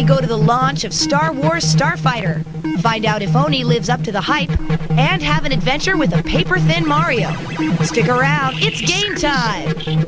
go to the launch of Star Wars Starfighter. Find out if Oni lives up to the hype, and have an adventure with a paper-thin Mario. Stick around, it's game time!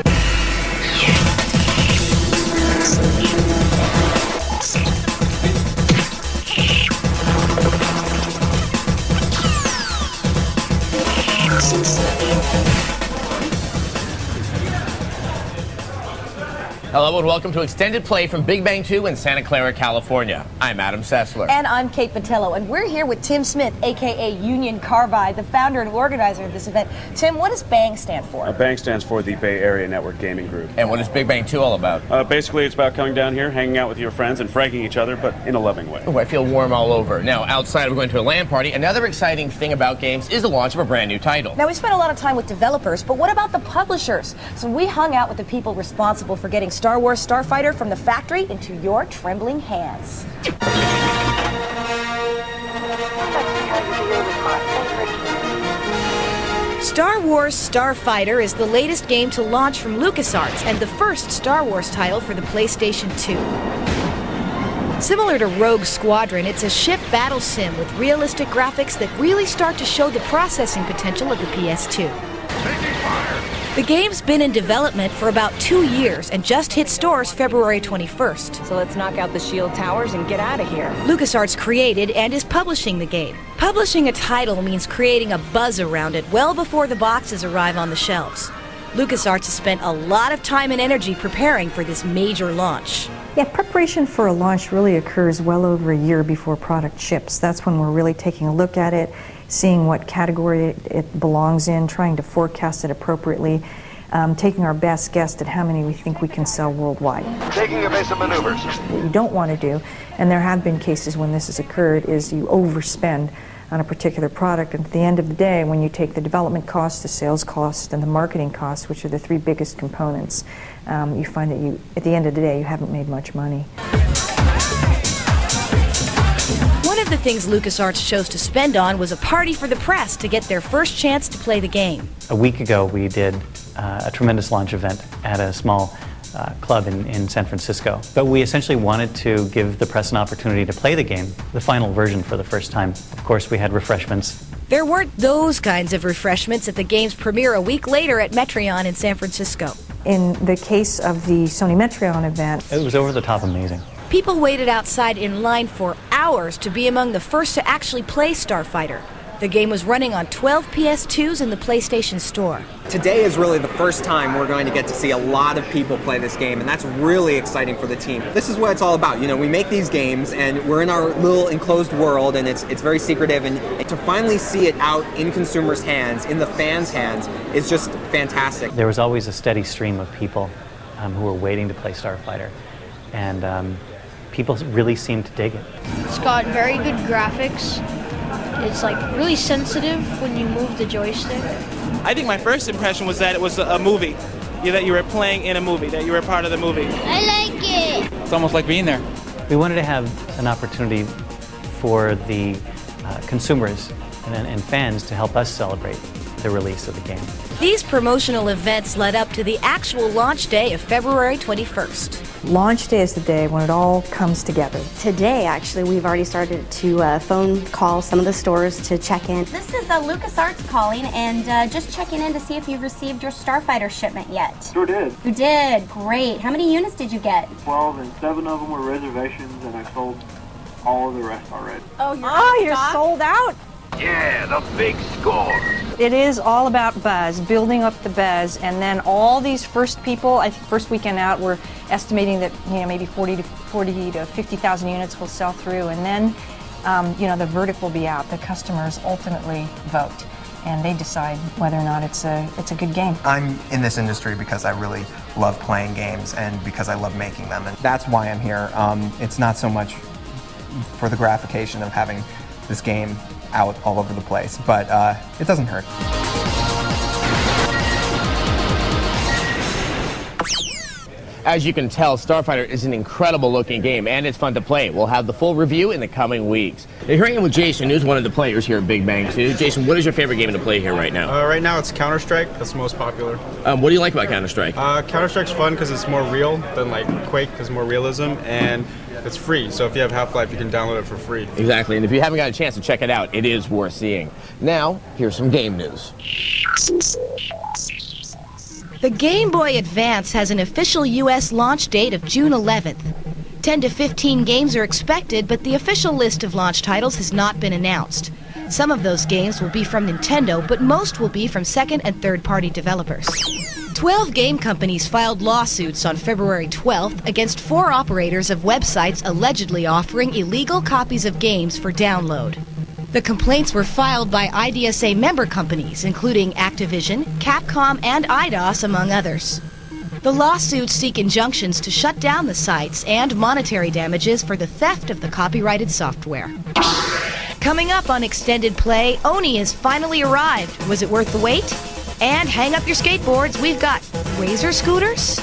Hello and welcome to Extended Play from Big Bang 2 in Santa Clara, California. I'm Adam Sessler. And I'm Kate Botello, and we're here with Tim Smith, a.k.a. Union Carbide, the founder and organizer of this event. Tim, what does BANG stand for? BANG stands for the Bay Area Network Gaming Group. And what is Big Bang 2 all about? Basically, it's about coming down here, hanging out with your friends, and fragging each other, but in a loving way. Oh, I feel warm all over. Now, outside we're going to a LAN party. Another exciting thing about games is the launch of a brand new title. Now, we spent a lot of time with developers, but what about the publishers? So we hung out with the people responsible for getting Star Wars Starfighter from the factory into your trembling hands. Star Wars Starfighter is the latest game to launch from LucasArts and the first Star Wars title for the PlayStation 2. Similar to Rogue Squadron, it's a ship battle sim with realistic graphics that really start to show the processing potential of the PS2. The game's been in development for about 2 years and just hit stores February 21st. So let's knock out the shield towers and get out of here. LucasArts created and is publishing the game. Publishing a title means creating a buzz around it well before the boxes arrive on the shelves. LucasArts has spent a lot of time and energy preparing for this major launch. Yeah, preparation for a launch really occurs well over a year before product ships. That's when we're really taking a look at it, seeing what category it belongs in, trying to forecast it appropriately, taking our best guess at how many we think we can sell worldwide. Taking evasive maneuvers. What you don't want to do, and there have been cases when this has occurred, is you overspend on a particular product, and at the end of the day, when you take the development costs, the sales costs, and the marketing costs, which are the three biggest components, you find that at the end of the day, you haven't made much money. One of the things LucasArts chose to spend on was a party for the press to get their first chance to play the game. A week ago, we did a tremendous launch event at a small club in San Francisco. But we essentially wanted to give the press an opportunity to play the game, the final version, for the first time. Of course, we had refreshments. There weren't those kinds of refreshments at the game's premiere a week later at Metreon in San Francisco. In the case of the Sony Metreon event, it was over the top amazing. People waited outside in line for hours to be among the first to actually play Starfighter. The game was running on 12 PS2s in the PlayStation Store. Today is really the first time we're going to get to see a lot of people play this game, and that's really exciting for the team. This is what it's all about. You know, we make these games, and we're in our little enclosed world, and it's very secretive, and to finally see it out in consumers' hands, in the fans' hands, is just fantastic. There was always a steady stream of people who were waiting to play Starfighter, and people really seemed to dig it. It's got very good graphics. It's like really sensitive when you move the joystick. I think my first impression was that it was a movie, that you were playing in a movie, that you were a part of the movie. I like it. It's almost like being there. We wanted to have an opportunity for the consumers and fans to help us celebrate the release of the game. These promotional events led up to the actual launch day of February 21st. Launch day is the day when it all comes together. Today, actually, we've already started to phone call some of the stores to check in. This is LucasArts calling and just checking in to see if you've received your Starfighter shipment yet. Sure did. You did? Great. How many units did you get? 12, and 7 of them were reservations, and I sold all of the rest already. Oh, you're sold out? Yeah, the big score. It is all about buzz, building up the buzz, and then all these first people, I think first weekend out, we're estimating that maybe 40 to 50,000 units will sell through, and then the verdict will be out. The customers ultimately vote, and they decide whether or not it's a good game. I'm in this industry because I really love playing games and because I love making them, and that's why I'm here. It's not so much for the gratification of having this game out all over the place, but it doesn't hurt. As you can tell, Starfighter is an incredible looking game, and it's fun to play. We'll have the full review in the coming weeks. Now, here I am with Jason, who's one of the players here at Big Bang 2. Jason, what is your favorite game to play here right now? Right now it's Counter-Strike. That's the most popular. What do you like about Counter-Strike? Counter-Strike's fun because it's more real than like Quake, because more realism, and it's free. So if you have Half-Life, you can download it for free. Exactly, and if you haven't got a chance to check it out, it is worth seeing. Now, here's some game news. The Game Boy Advance has an official U.S. launch date of June 11th. 10 to 15 games are expected, but the official list of launch titles has not been announced. Some of those games will be from Nintendo, but most will be from second and third-party developers. 12 game companies filed lawsuits on February 12th against 4 operators of websites allegedly offering illegal copies of games for download. The complaints were filed by IDSA member companies, including Activision, Capcom, and IDOS, among others. The lawsuits seek injunctions to shut down the sites and monetary damages for the theft of the copyrighted software. Coming up on Extended Play, Oni has finally arrived. Was it worth the wait? And hang up your skateboards, we've got Razor scooters,